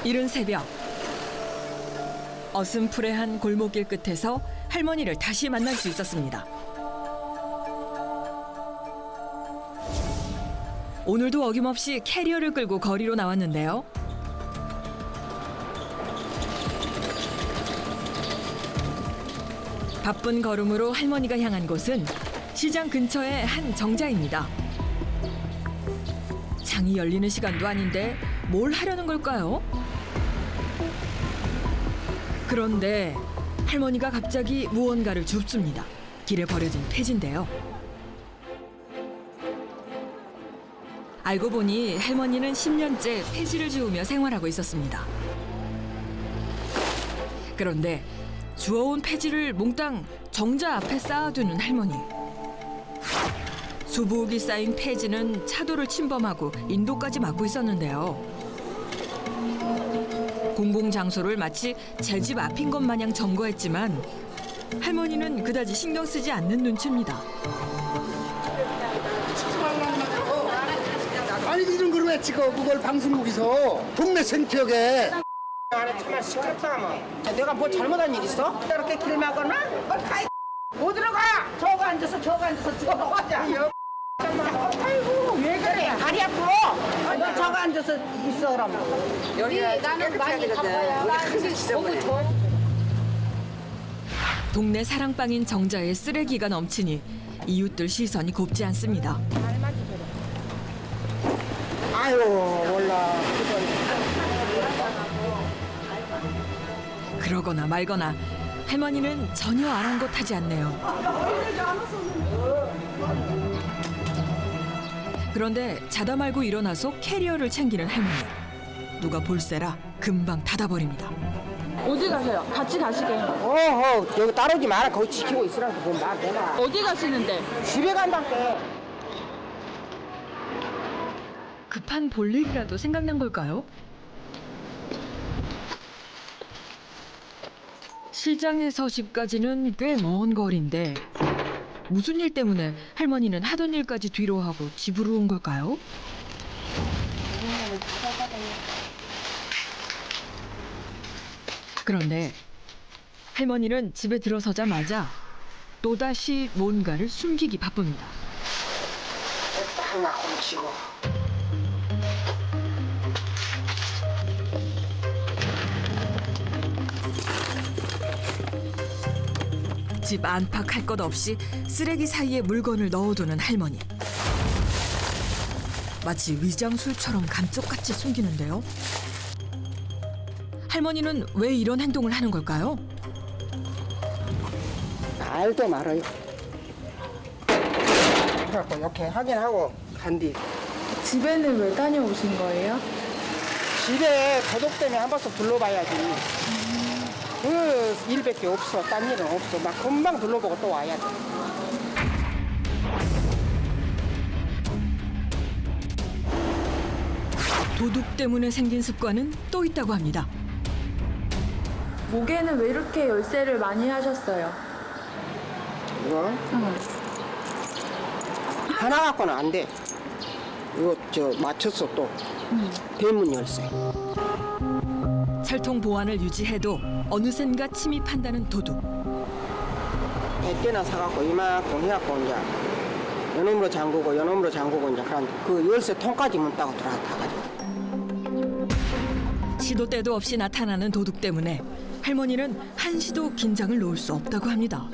이른 새벽, 어슴푸레한 골목길 끝에서 할머니를 다시 만날 수 있었습니다. 오늘도 어김없이 캐리어를 끌고 거리로 나왔는데요. 바쁜 걸음으로 할머니가 향한 곳은 시장 근처의 한 정자입니다. 장이 열리는 시간도 아닌데 뭘 하려는 걸까요? 그런데 할머니가 갑자기 무언가를 줍습니다. 길에 버려진 폐지인데요. 알고 보니 할머니는 10년째 폐지를 주우며 생활하고 있었습니다. 그런데 주워온 폐지를 몽땅 정자 앞에 쌓아두는 할머니. 수북이 쌓인 폐지는 차도를 침범하고 인도까지 막고 있었는데요. 공공장소를 마치 제 집 앞인 것 마냥 점거했지만 할머니는 그다지 신경 쓰지 않는 눈치입니다. 아니 이런 걸 왜 찍어? 그걸 방송국에서 동네 생태역에. 안에 정말 시끄럽다 뭐. 내가 뭐 잘못한 일 있어? 이렇게 길 막거나? 못 들어가! 저거 앉아서 저거 하자. 아이고 왜 그래? 다리 아파. 너 저거 앉아서 있어 그럼. 여기가 나는 많이 바빠요. 동네 사랑방인 정자에 쓰레기가 넘치니 이웃들 시선이 곱지 않습니다. 아유 몰라. 그러거나 말거나 할머니는 전혀 아랑곳하지 않네요. 그런데 자다 말고 일어나서 캐리어를 챙기는 할머니. 누가 볼세라 금방 닫아버립니다. 어디 가세요? 같이 가시게. 어허 여기 따라오지 마라. 거기 지키고 있으라고 그건 나 내가. 어디 가시는데? 집에 간다께. 급한 볼일이라도 생각난 걸까요? 시장에서 집까지는 꽤 먼 거리인데 무슨 일 때문에 할머니는 하던 일까지 뒤로 하고 집으로 온 걸까요? 그런데 할머니는 집에 들어서자마자 또다시 뭔가를 숨기기 바쁩니다. 딱 맞고 치고. 집 안팎 할 것 없이 쓰레기 사이에 물건을 넣어두는 할머니. 마치 위장술처럼 감쪽같이 숨기는데요. 할머니는 왜 이런 행동을 하는 걸까요? 알도 말아요. 그래갖고 이렇게 하긴 하고 간디. 집에는 왜 다녀오신 거예요? 집에 도둑 때문에 한 번씩 둘러봐야지. 그 일밖에 없어. 딴 일은 없어. 막 금방 둘러보고 또 와야 돼. 도둑 때문에 생긴 습관은 또 있다고 합니다. 목에는 왜 이렇게 열쇠를 많이 하셨어요? 이거? 하나 갖고는 안 돼. 이거 맞췄어 또. 대문 열쇠. 철통 보안을 유지해도 어느샌가 침입한다는 도둑. 100개나 사갖고 이만큼 해갖고 이제 요놈으로 잠그고 요놈으로 잠그고 이제 그런 그 열쇠 통까지 문 따고 들어가가지고. 시도 때도 없이 나타나는 도둑 때문에 할머니는 한시도 긴장을 놓을 수 없다고 합니다.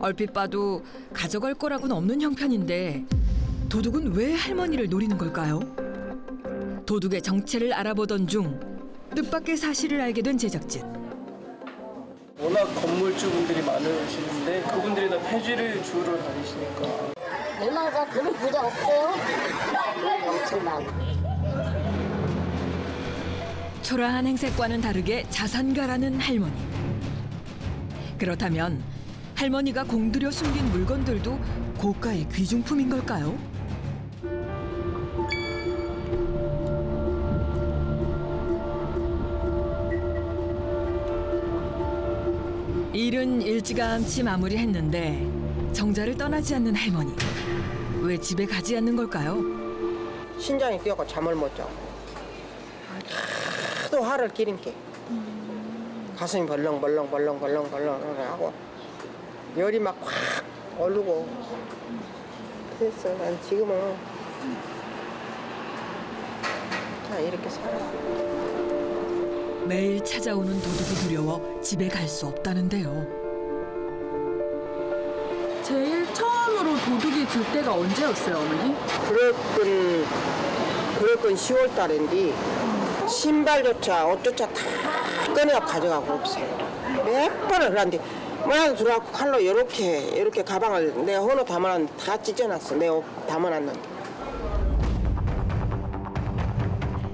얼핏 봐도 가져갈 거라고는 없는 형편인데 도둑은 왜 할머니를 노리는 걸까요? 도둑의 정체를 알아보던 중 뜻밖의 사실을 알게 된 제작진. 워낙 건물주분들이 많으시는데 그분들이 다 폐지를 주우러 다니시니까 얼마가 그런 부자 없어요? 엄청나고. 초라한 행색과는 다르게 자산가라는 할머니. 그렇다면 할머니가 공들여 숨긴 물건들도 고가의 귀중품인 걸까요? 일은 일찌감치 마무리했는데 정자를 떠나지 않는 할머니. 왜 집에 가지 않는 걸까요? 신장이 뛰어가 잠을 못 자고. 하도 화를 기린 게 가슴이 벌렁벌렁 하고 열이 막 확 오르고 그랬어. 난 지금은 다 이렇게 살아. 매일 찾아오는 도둑이 두려워 집에 갈 수 없다는데요. 제일 처음으로 도둑이 들 때가 언제였어요, 어머니? 그럴 건 10월 달인데 신발조차 옷조차 다 꺼내 가져가고 없어요. 몇 번을 그런데 뭐라도 들어가고 칼로 이렇게 가방을 내가 헌옷 담아놨는데 다 찢어놨어. 내 옷 담아놨는데.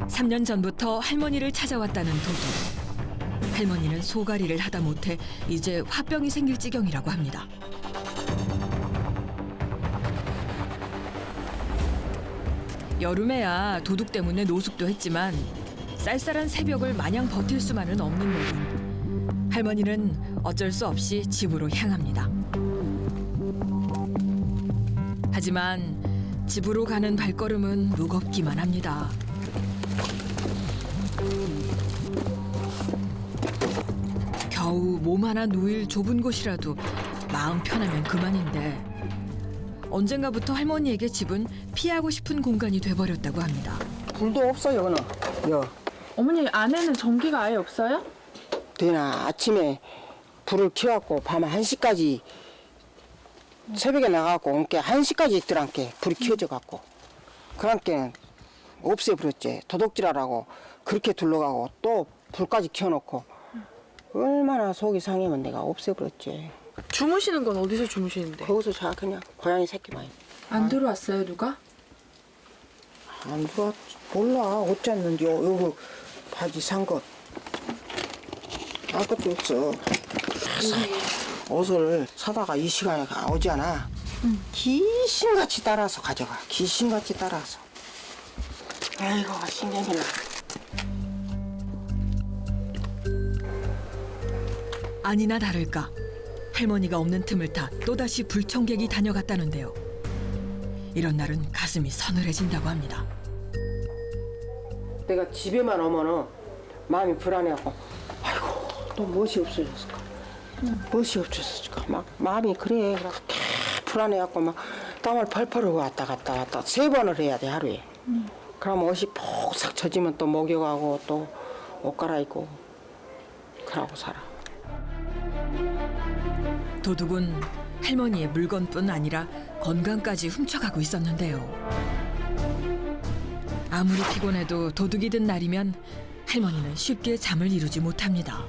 3년 전부터 할머니를 찾아왔다는 도둑. 할머니는 소가리를 하다 못해 이제 화병이 생길 지경이라고 합니다. 여름에야 도둑 때문에 노숙도 했지만 쌀쌀한 새벽을 마냥 버틸 수만은 없는 내린. 할머니는 어쩔 수 없이 집으로 향합니다. 하지만 집으로 가는 발걸음은 무겁기만 합니다. 겨우 몸 하나 누일 좁은 곳이라도 마음 편하면 그만인데 언젠가부터 할머니에게 집은 피하고 싶은 공간이 돼버렸다고 합니다. 불도 없어 여기는. 어머니 안에는 전기가 아예 없어요? 되나 아침에 불을 켜갖고 밤 1시까지 새벽에 나가갖고 온게 1시까지 있더란게 불이 켜져갖고 그랑께 없애버렸지. 도둑질하라고 그렇게 둘러가고 또 불까지 켜놓고 얼마나 속이 상하면 내가 없애버렸지. 주무시는 건 어디서 주무시는데? 거기서 자 그냥 고양이 새끼만. 안 들어왔어요, 누가? 안 들어왔 몰라 어쩌는지 요거 바지 산 것 아무것도 없어. 옷을 사다가 이 시간에 오잖아. 귀신같이 따라서 가져가. 귀신같이 따라서. 아이고 신경이나. 아니나 다를까 할머니가 없는 틈을 타 또다시 불청객이 다녀갔다는데요. 이런 날은 가슴이 서늘해진다고 합니다. 내가 집에만 오면은 마음이 불안해갖고 아이고 또 무엇이 없어졌을까. 무엇이 없어졌을까. 막 마음이 그래. 그래서 불안해갖고 막 땀을 펄펄 흘고 왔다 갔다 3번을 해야 돼 하루에. 그러면 옷이 폭삭 젖으면 또 목욕하고 또 옷 갈아입고 그러고 살아. 도둑은 할머니의 물건뿐 아니라 건강까지 훔쳐가고 있었는데요. 아무리 피곤해도 도둑이 든 날이면 할머니는 쉽게 잠을 이루지 못합니다.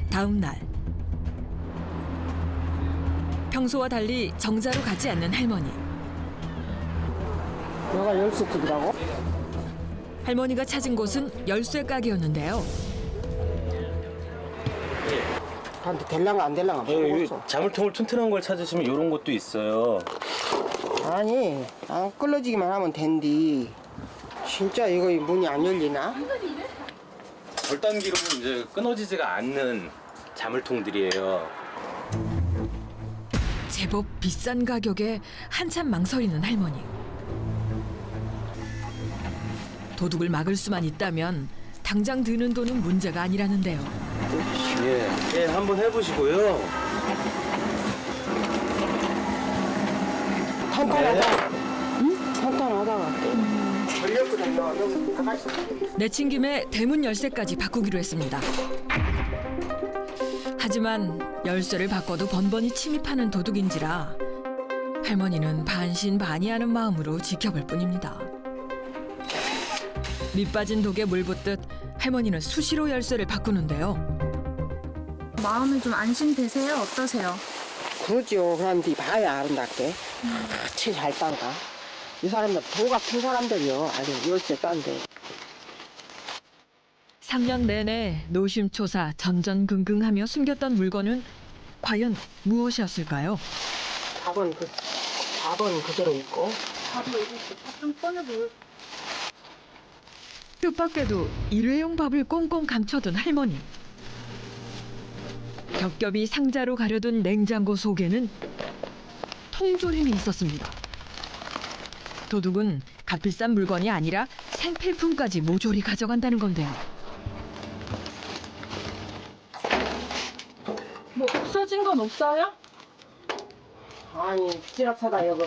다음 날 평소와 달리 정자로 가지 않는 할머니. 내가 열쇠집이라고? 할머니가 찾은 곳은 열쇠 가게였는데요. 근데 될랑가 안 될랑가 모르겠어. 자물통을 튼튼한 걸 찾으시면 이런 것도 있어요. 아니 안 끌어지기만 하면 된디. 진짜 이거 문이 안 열리나? 절단기로는 이제 끊어지지가 않는 자물통들이에요. 제법 비싼 가격에 한참 망설이는 할머니. 도둑을 막을 수만 있다면 당장 드는 돈은 문제가 아니라는데요. 예, 한번 해보시고요. 탄탄하다. 응? 탄탄하다가. 걸렸거든요. 여기 나가있어. 내친 김에 대문 열쇠까지 바꾸기로 했습니다. 하지만 열쇠를 바꿔도 번번이 침입하는 도둑인지라 할머니는 반신반의하는 마음으로 지켜볼 뿐입니다. 밑빠진 독에 물 붓듯 할머니는 수시로 열쇠를 바꾸는데요. 마음이 좀 안심되세요? 어떠세요? 그러죠. 그런데 봐야 아름답게. 같이 잘 딴다. 이 사람들 도 같은 사람들이요. 아주 열쇠 딴데. 3년 내내 노심초사 전전긍긍하며 숨겼던 물건은 과연 무엇이었을까요? 밥은 그대로 있고. 좀 꺼내볼. 뜻밖에도 일회용 밥을 꽁꽁 감춰둔 할머니. 겹겹이 상자로 가려둔 냉장고 속에는 풍조림이 있었습니다. 도둑은 값비싼 물건이 아니라 생필품까지 모조리 가져간다는 건데요. 뭐 없어진 건 없어요? 아니 지락사다 여기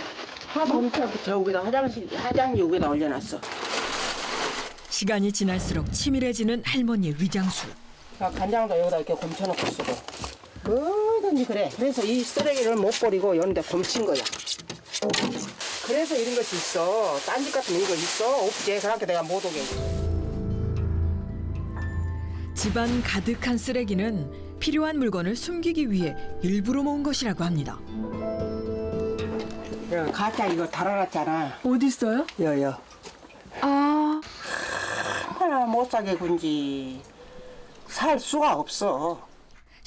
하도 엄청 저 여기다 화장지 여기다 올려놨어. 시간이 지날수록 치밀해지는 할머니의 위장술. 간장도 여기다 이렇게 검쳐놓고 쓰고 뭐든지 그래. 그래서 이 쓰레기를 못 버리고 이런데 검친 거야. 그래서 이런 것이 있어. 딴 집 같으면 이거 있어? 없지. 그렇게 내가 못 오게. 집안 가득한 쓰레기는 필요한 물건을 숨기기 위해 일부러 모은 것이라고 합니다. 야, 가짜 이거 달아놨잖아. 어디 있어요? 여여. 아, 하나 못 사게 군지 살 수가 없어.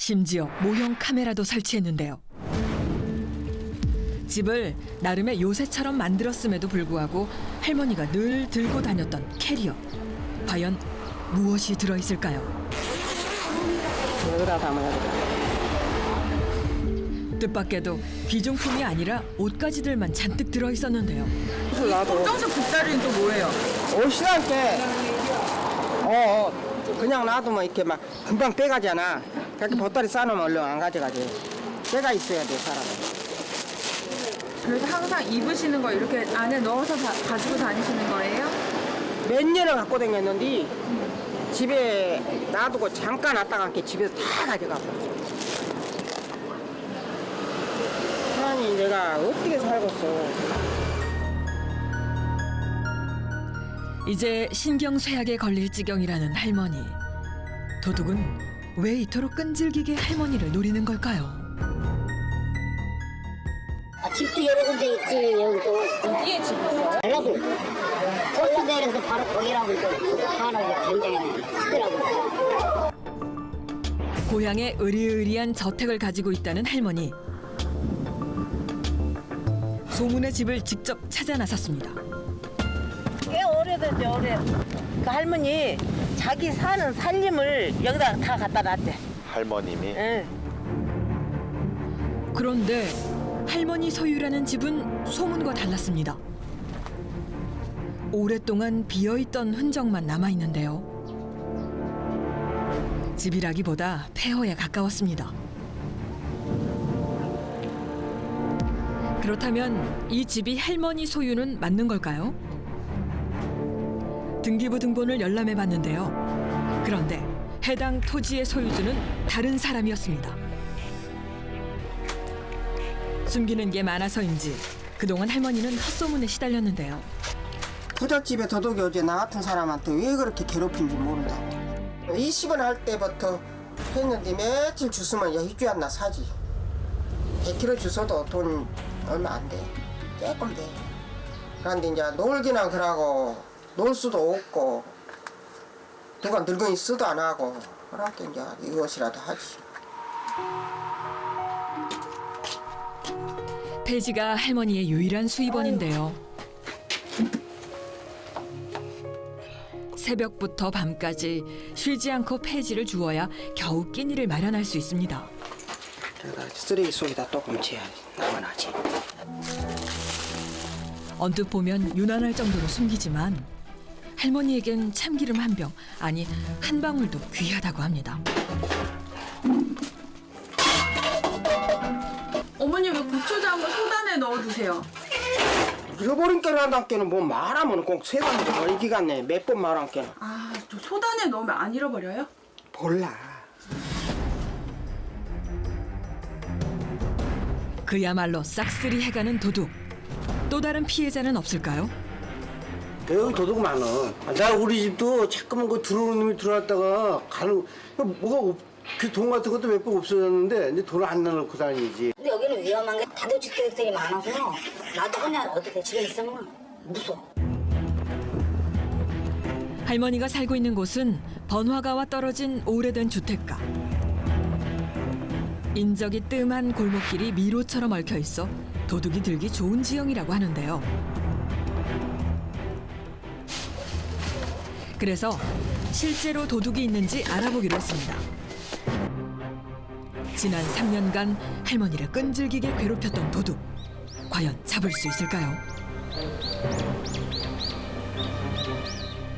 심지어 모형 카메라도 설치했는데요. 집을 나름의 요새처럼 만들었음에도 불구하고 할머니가 늘 들고 다녔던 캐리어. 과연 무엇이 들어있을까요? 여기다 담아야 돼. 뜻밖에도 귀중품이 아니라 옷가지들만 잔뜩 들어있었는데요. 나도 검정색 보따리는 또 뭐예요? 옷이랄게 그냥 놔두면 이렇게 막 금방 빼가잖아. 그렇게 보따리 싸놓으면 얼른 안 가져가지. 때가 있어야 돼 사람은. 그래서 항상 입으시는 거 이렇게 안에 넣어서 가지고 다니시는 거예요? 몇 년을 갖고 다녔는데 집에 놔두고 잠깐 왔다가 이렇게 집에서 다 가져가 버렸어. 아니 내가 어떻게 살겠어. 이제 신경쇠약에 걸릴 지경이라는 할머니. 도둑은 왜 이토록 끈질기게 할머니를 노리는 걸까요? 아, 집도 여러 군데 있지. 여기 또 어디에 집 있어요? 전라도 코스대에서 바로 거기라고 또 하나가 굉장히 크더라고. 고향에 으리으리한 저택을 가지고 있다는 할머니. 소문의 집을 직접 찾아 나섰습니다. 꽤 오래됐지 오래. 그 할머니 자기 사는 살림을 여기다 다 갖다 놨대. 할머님이 응. 그런데 할머니 소유라는 집은 소문과 달랐습니다. 오랫동안 비어있던 흔적만 남아있는데요. 집이라기보다 폐허에 가까웠습니다. 그렇다면 이 집이 할머니 소유는 맞는 걸까요? 등기부 등본을 열람해 봤는데요. 그런데 해당 토지의 소유주는 다른 사람이었습니다. 숨기는 게 많아서인지 그동안 할머니는 헛소문에 시달렸는데요. 부잣집에 도둑이 오지 나 같은 사람한테 왜 그렇게 괴롭힌지 모른다고. 20원 할 때부터 했는데 며칠 주스면 야 일주일 안 나 사지. 100kg 주워도 돈 얼마 안 돼. 조금 돼. 그런데 이제 놀기나 그러고 놀 수도 없고 누가 늙은이 쓰도 안 하고 그렇게 이제 이것이라도 하지. 폐지가 할머니의 유일한 수입원인데요. 새벽부터 밤까지 쉬지 않고 폐지를 주어야 겨우 끼니를 마련할 수 있습니다. 그러다 쓰레기 속에다 또 훔쳐야지. 남아나지. 언뜻 보면 유난할 정도로 숨기지만 할머니에겐 참기름 한 병, 아니 한 방울도 귀하다고 합니다. 어머니 왜 고추장을 소단에 넣어 두세요? 잃어버린 게를 한다께는 뭐 말하면 꼭 세관도 멀기 같네. 몇 번 말한 게는. 아, 저 소단에 넣으면 안 잃어버려요? 몰라. 그야말로 싹쓸이 해가는 도둑. 또 다른 피해자는 없을까요? 여기 도둑 많아. 나 우리 집도 자꾸만 그 들어오는 놈이 들어왔다가 가는 뭐가 그 돈 같은 것도 몇 번 없어졌는데 이제 돈을 안 넣어놓고 다니지. 근데 여기는 위험한 게 다도주택들이 많아서 나도 그냥 어떻게 집에 있으면 무서워. 할머니가 살고 있는 곳은 번화가와 떨어진 오래된 주택가. 인적이 뜸한 골목길이 미로처럼 얽혀 있어 도둑이 들기 좋은 지형이라고 하는데요. 그래서 실제로 도둑이 있는지 알아보기로 했습니다. 지난 3년간 할머니를 끈질기게 괴롭혔던 도둑. 과연 잡을 수 있을까요?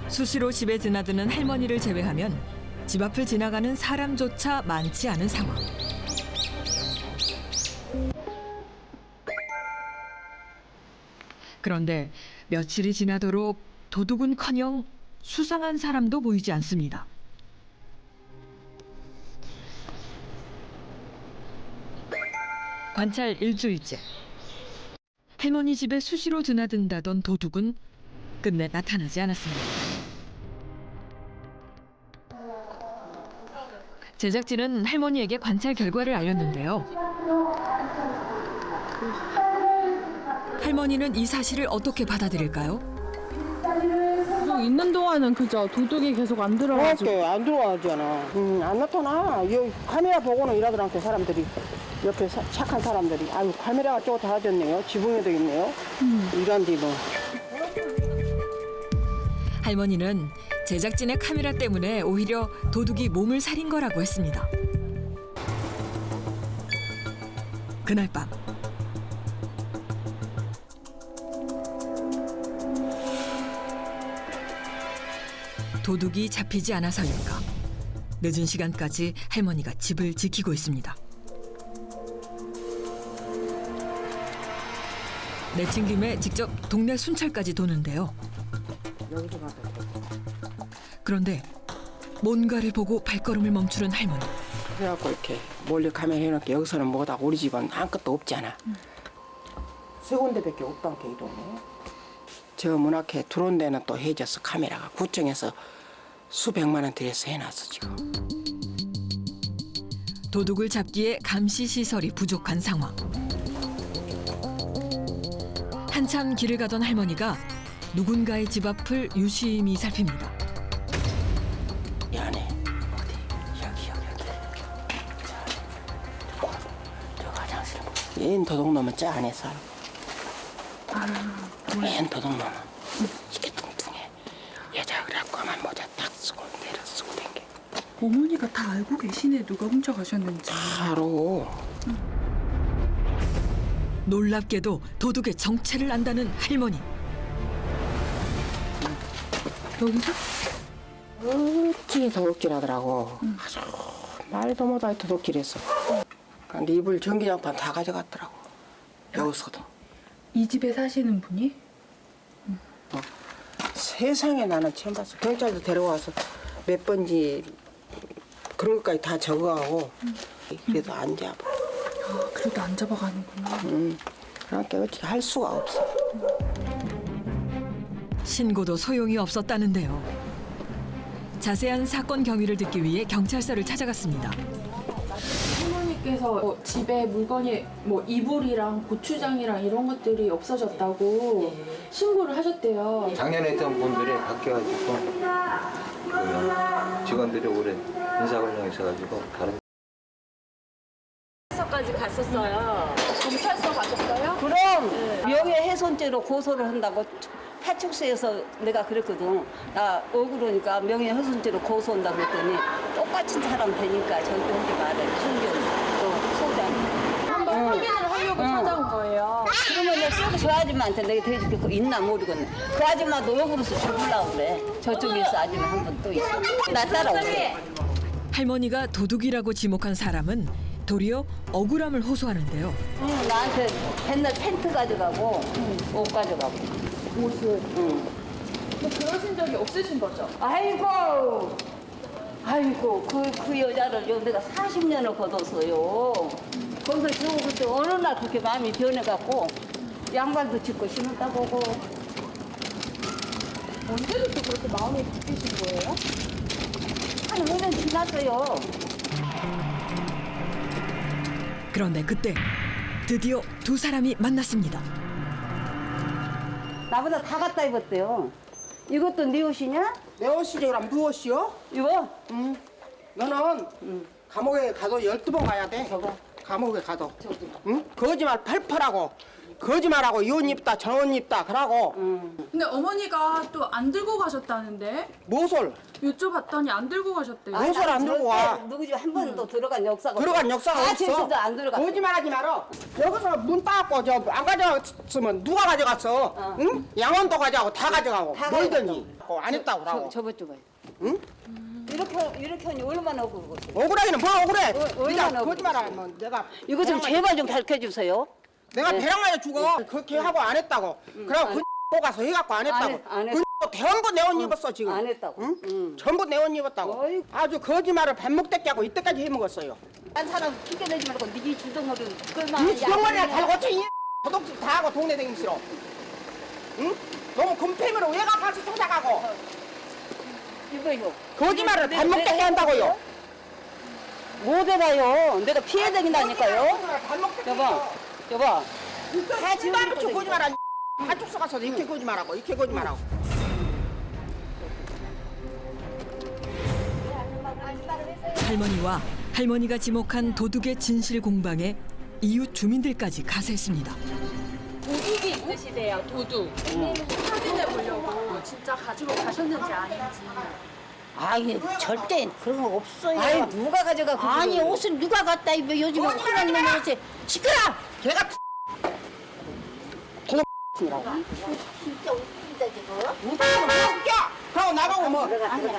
수시로 집에 드나드는 할머니를 제외하면 집 앞을 지나가는 사람조차 많지 않은 상황. 그런데 며칠이 지나도록 도둑은커녕 수상한 사람도 보이지 않습니다. 관찰 일주일째. 할머니 집에 수시로 드나든다던 도둑은 끝내 나타나지 않았습니다. 제작진은 할머니에게 관찰 결과를 알렸는데요. 할머니는 이 사실을 어떻게 받아들일까요? 도둑 있는 동안은 그죠? 도둑이 계속 안 들어가지고. 그렇게 안 들어가잖아. 안 나타나. 여기 카메라 보고는 일하더라고 사람들이. 옆에 착한 사람들이. 아유 카메라가 저거 달아졌네요. 지붕에도 있네요. 이런 데 뭐. 할머니는 제작진의 카메라 때문에 오히려 도둑이 몸을 사린 거라고 했습니다. 그날 밤 도둑이 잡히지 않아서일까 늦은 시간까지 할머니가 집을 지키고 있습니다. 내친 김에 직접 동네 순찰까지 도는데요. 그런데 뭔가를 보고 발걸음을 멈추는 할머니. 그래갖고 이렇게 몰래 카메라 해놓게 여기서는 뭐다 우리 집은 아무것도 없잖아. 세 군데밖에 없단 게 이동네. 저 문 앞에 들어온 데는 또 해졌어. 카메라가 구청에서 수백만 원 들여서 해놨어 지금. 도둑을 잡기에 감시 시설이 부족한 상황. 한참 길을 가던 할머니가 누군가의 집 앞을 유심히 살핍니다. 이 안에 어디 여기. 저 화장실. 얘는 도둑놈은 저 안에 살아. 얘는 도둑놈은 이게 뚱뚱해. 여자 그래갖고만 모자 딱 쓰고 내려 쓰고 댕겨. 어머니가 다 알고 계시네. 누가 훔쳐가셨는지. 바로 놀랍게도 도둑의 정체를 안다는 할머니. 여기서? 어찌 도둑질하더라고. 아주 말도 못할 도둑질했어. 근데 이불 전기장판 다 가져갔더라고. 여기서도. 이 집에 사시는 분이? 세상에 나는 처음 봤어. 경찰도 데려와서 몇 번지 그런 것까지 다 적어가고 그래도 안 잡아. 그래도 안 잡아가는구나. 그러니까 어떻게 할 수가 없어. 신고도 소용이 없었다는데요. 자세한 사건 경위를 듣기 위해 경찰서를 찾아갔습니다. 할머니께서 집에 물건이 뭐 이불이랑 고추장이랑 이런 것들이 없어졌다고 신고를 하셨대요. 작년에 있던 분들이 바뀌어가지고 그 직원들이 올해 인사관련 있어가지고 다른 까지 갔었어요. 경찰서 가셨어요? 그럼 명예훼손죄로 고소를 한다고 파출소에서 내가 그랬거든. 나 억울하니까 명예훼손죄로 고소한다고 그랬더니 똑같은 사람 되니까 절대 하지 말아요. 숨겨 또 소장. 한번 확인을 하려고 찾아온 거예요. 그러면 내가 저 아줌마한테 내가 대줄게 그거 있나 모르겠네. 그 아줌마도 억울해서 죽으려고 그래. 저쪽에서 아줌마 한 분 또 있어. 나 따라오래. 할머니가 도둑이라고 지목한 사람은 도리어 억울함을 호소하는데요. 나한테 맨날 팬트 가져가고 옷 가져가고. 옷을. 응. 근데 그러신 적이 없으신 거죠? 아이고 그 여자를 요 내가 40년을 거뒀어요. 거기서 저 그때 어느 날 그렇게 마음이 변해갖고 양말도 짚고 신었다 보고. 언제부터 그렇게 마음이 바뀌신 거예요? 한 5년 지났어요. 그런데 그때 드디어 두 사람이 만났습니다. 나보다 다 갖다 입었대요. 이것도 네 옷이냐? 내 옷이지 그럼 무엇이요? 이거? 너는 감옥에 가도 12번 가야 돼. 저거. 감옥에 가도. 응? 거짓말 8%라고. 거짓말하고 이 옷 입다 저 옷 입다 그러고 근데 어머니가 또 안 들고 가셨다는데 무엇을 여쭤봤더니 안 들고 가셨대요. 무엇을 안 들고 와. 누구 집 한 번도 들어간 역사가 들어간 역사가 없어. 제주도 안 들어갔어. 거짓말하지 마라. 여기서 문 닫고 저 안 가져갔으면 누가 가져갔어? 응? 양원도 가져가고 다 가져가고. 다 너희들이 안 했다고 그러고. 저번 주에. 응? 이렇게 하니 얼마나 억울하고. 억울하기는 뭐 억울해. 얼마나 네가 거짓말하면 내가 이거 좀 제발 좀 가르쳐 주세요. 내가 배랑 맞아 죽어. 그렇게 하고 안 했다고. 그러고 그 가서 해갖고 안 했다고. 안 했- 그 전부 내 옷 입었어 지금. 안 했다고. 응? 전부 내 옷 입었다고. 아주 거짓말을 밥 먹대게 하고 이때까지 해먹었어요. 딴 사람 핑계내지 말고 네 주둥어리 끌만. 이 주둥머리나 달고 이 도둑질 다 하고 동네 다니기 싫어. 응? 너무 금패으로 왜 가서 찾아가고 이거요. 거짓말을 밥 먹대게 한다고요. 못 해봐요. 내가 피해 다닌다니까요. 거짓말을 밥 먹대게 여보, 여보. 다 지금 거짓말하니 한쪽서 가서 이렇게 거짓말하고 이렇게 거짓말하고. 할머니와 할머니가 지목한 도둑의 진실 공방에 이웃 주민들까지 가세했습니다. 도둑이 있으시대요. 도둑. 확인해 보려고 진짜 가지고 가셨는지 아닌지. 아니 절대 그런 거 없어요. 아니 누가 가져가? 그 아니 집을. 옷을 누가 갖다 입어 요즘에 흔한 놈이 옷이 시끄러. 걔가 진짜 웃긴다 지금. 웃겨. 그러고 나보고 뭐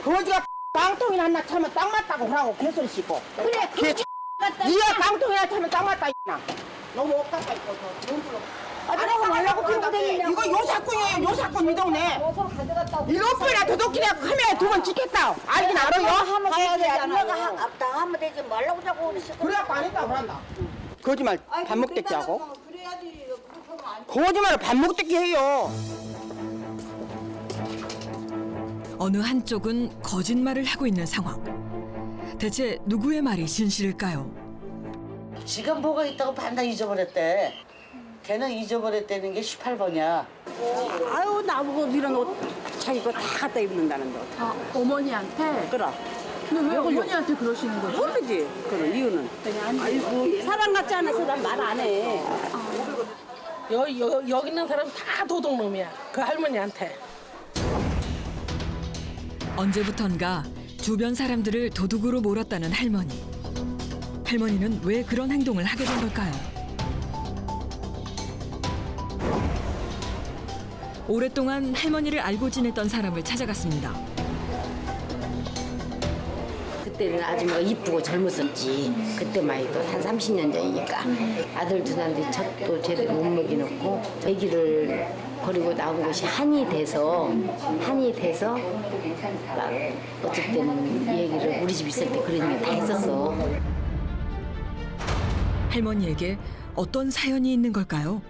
거지가 깡통이 하나 차면 딱 맞다고 그러고 개소리 씹고. 그래 걔 갖다. 니가 깡통이 하나 차면 딱 맞다 이나. 너무 억까다 있고 돈 불러. 아 그러고 말라고 들고 이거 다니냐고. 요사꾼이에요. 요사꾼 이 동네. 어서 가져갔다고. 일곱 번이나 도둑질해 카메라에 두 번 찍혔다. 알긴 알아요? 하면 가야 되지 돼. 않아요. 엄마가 다 하면 되지 말라고 자꾸 그러시고. 그래갖고 안 했다고 그런다. 거짓말 아니, 밥 먹대기 하고. 그래야지. 그렇게 하면 안 돼. 거짓말을 밥 먹대기 해요. 어느 한쪽은 거짓말을 하고 있는 상황. 대체 누구의 말이 진실일까요? 지금 뭐가 있다고 반다 잊어버렸대. 걔는 잊어버렸다는 게 18번이야. 아유 나보고 이런 옷 자기 거 다 갖다 입는다는데. 아, 어머니한테? 그럼. 근데 왜 어머니한테 그러시는 거죠? 모르지. 그런 이유는. 아이고 사람 같지 않아서 난 말 안 해. 여기 있는 사람 다 도둑놈이야. 그 할머니한테. 언제부턴가 주변 사람들을 도둑으로 몰았다는 할머니. 할머니는 왜 그런 행동을 하게 된 걸까요? 오랫동안 할머니를 알고 지냈던 사람을 찾아갔습니다. 그때는 아줌마가 이쁘고 젊었었지. 그때만 해도 한 30년 전이니까. 아들 두는데 젖도 제대로 못 먹이놓고 아기를 버리고 나온 것이 한이 돼서 막 어쩔 때는 얘기를 우리 집 있을 때 그런 얘기 다 했었어. 할머니에게 어떤 사연이 있는 걸까요?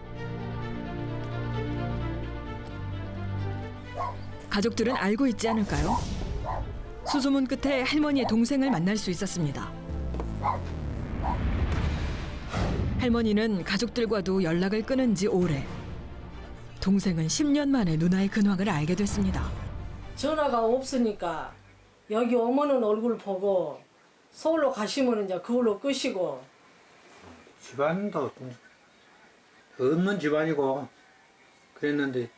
가족들은 알고 있지 않을까요? 수소문 끝에 할머니의 동생을 만날 수 있었습니다. 할머니는 가족들과도 연락을 끊은 지 오래. 동생은 10년 만에 누나의 근황을 알게 됐습니다. 전화가 없으니까 여기 어머는 얼굴 보고 서울로 가시면 이제 그걸로 끄시고. 집안도 없는 집안이고 그랬는데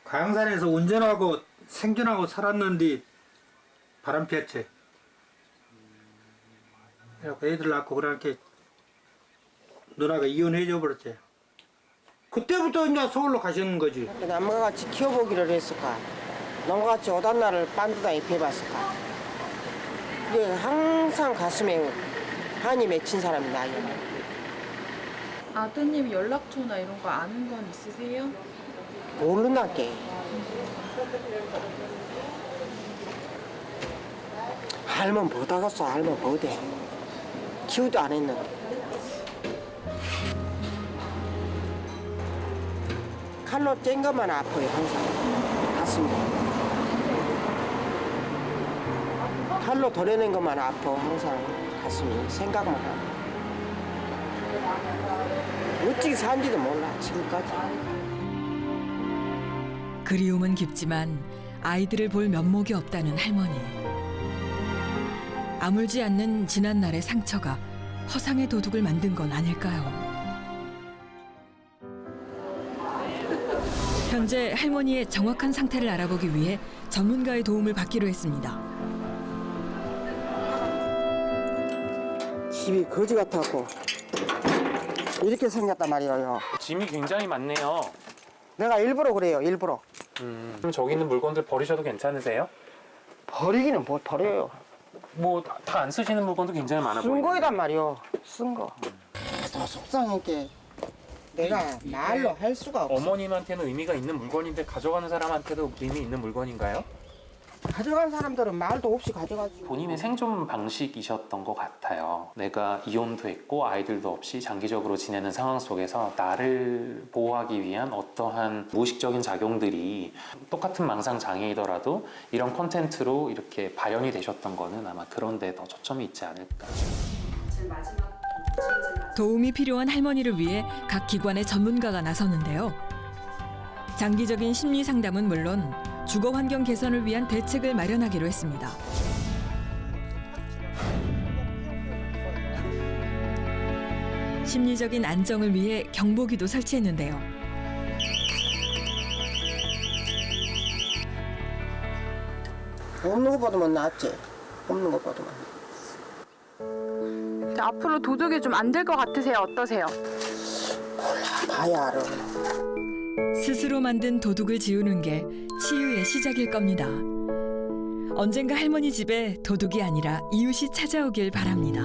가양산에서 운전하고 생존하고 살았는데 바람 피웠지. 그래갖고 애들 낳고 그러니까 누나가 이혼해줘 버렸지. 그때부터 이제 서울로 가시는 거지. 남같이 키워보기를 했을까? 남같이 오단나를 빤두다에 베봤을까? 이게 항상 가슴에 한이 맺힌 사람이 나요. 아드님 연락처나 이런 거 아는 건 있으세요? 모르나게. 할머니 못하겠어. 할머니 못해. 키우도 안 했는데. 칼로 짠 것만 아파요 항상. 가슴이. 칼로 도려낸 것만 아파 항상. 가슴이. 생각만 하고. 어떻게 산지도 몰라 지금까지. 그리움은 깊지만 아이들을 볼 면목이 없다는 할머니. 아물지 않는 지난날의 상처가 허상의 도둑을 만든 건 아닐까요? 현재 할머니의 정확한 상태를 알아보기 위해 전문가의 도움을 받기로 했습니다. 집이 거지 같았고 이렇게 생겼단 말이에요. 짐이 굉장히 많네요. 내가 일부러 그래요, 일부러. 그럼 저기 있는 물건들 버리셔도 괜찮으세요? 버리기는 못 버려요. 뭐 다 안 쓰시는 물건도 굉장히 많아 쓴 보이네요. 거이단 말이요, 쓴 거. 더 속상한 게 내가 말로 할 수가 없어. 어머님한테는 의미가 있는 물건인데 가져가는 사람한테도 의미 있는 물건인가요? 가져간 사람들은 말도 없이 가져가지. 본인의 생존 방식이셨던 것 같아요. 내가 이혼도 했고 아이들도 없이 장기적으로 지내는 상황 속에서 나를 보호하기 위한 어떠한 무의식적인 작용들이 똑같은 망상 장애이더라도 이런 콘텐츠로 이렇게 발현이 되셨던 거는 아마 그런 데 더 초점이 있지 않을까. 도움이 필요한 할머니를 위해 각 기관의 전문가가 나섰는데요. 장기적인 심리 상담은 물론 주거 환경 개선을 위한 대책을 마련하기로 했습니다. 심리적인 안정을 위해 경보기도 설치했는데요. 없는 것보다는 낫지. 없는 것보다는. 앞으로 도둑이 좀 안 될 것 같으세요? 어떠세요? 봐야 알아. 스스로 만든 도둑을 지우는 게 치유의 시작일 겁니다. 언젠가 할머니 집에 도둑이 아니라 이웃이 찾아오길 바랍니다.